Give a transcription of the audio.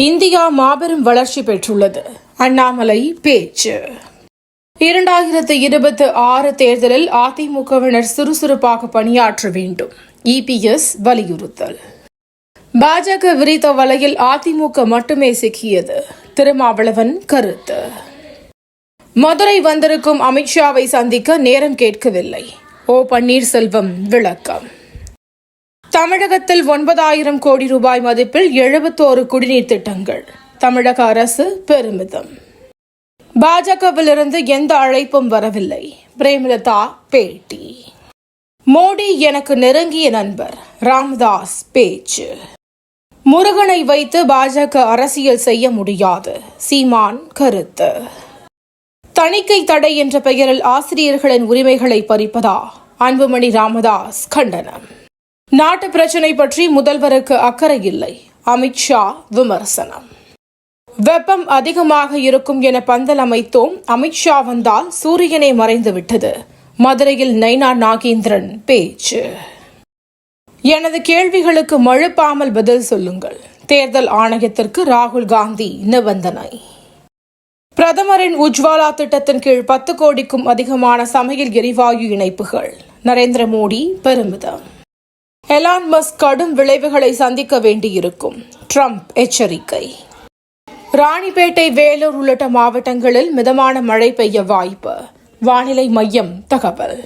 India மாபெரும் வளர்ச்சி பெற்றுள்ளது. அண்ணாமலை பேச்சு. 2026 தேர்தலில் அதிமுகவினர் சுறுசுறுப்பாக பணியாற்ற வேண்டும். இபிஎஸ் வலியுறுத்தல். பாஜக விரித்த வலையில் அதிமுக மட்டுமே சிக்கியது. திருமாவளவன் கருத்து. மதுரை வந்திருக்கும் அமித்ஷாவை சந்திக்க நேரம் கேட்கவில்லை. ஓ பன்னீர்செல்வம் விளக்கம். தமிழகத்தில் 9,000 கோடி ரூபாய் மதிப்பில் 71 குடிநீர் திட்டங்கள். தமிழக அரசு பெருமிதம். பாஜகவிலிருந்து எந்த அழைப்பும் வரவில்லை. பிரேமலதா பேட்டி. மோடி எனக்கு நெருங்கிய நண்பர். ராமதாஸ் பேச்சு. முருகனை வைத்து பாஜக அரசியல் செய்ய முடியாது. சீமான் கருத்து. தணிக்கை தடை என்ற பெயரில் ஆசிரியர்களின் உரிமைகளை பறிப்பதா? அன்புமணி ராமதாஸ் கண்டனம். நாட்டு பிரச்சினை பற்றி முதல்வருக்கு அக்கறை இல்லை. அமித்ஷா விமர்சனம். வெப்பம் அதிகமாக இருக்கும் என பந்தல் அமைத்தோம். அமித்ஷா வந்தால் சூரியனே மறைந்துவிட்டது. மதுரையில் நைனா நாகேந்திரன் பேச்சு. எனது கேள்விகளுக்கு மழுப்பாமல் பதில் சொல்லுங்கள். தேர்தல் ஆணையத்திற்கு ராகுல் காந்தி நிபந்தனை. பிரதமரின் உஜ்வாலா திட்டத்தின் கீழ் 10 கோடிக்கும் அதிகமான சமையல் எரிவாயு இணைப்புகள். நரேந்திர மோடி பெருமிதம். எலான் மஸ்க் கடும் விளைவுகளை சந்திக்க வேண்டியிருக்கும். ட்ரம்ப் எச்சரிக்கை. ராணிப்பேட்டை, வேலூர் உள்ளிட்ட மாவட்டங்களில் மிதமான மழை பெய்ய வாய்ப்பு. வானிலை மையம் தகவல்.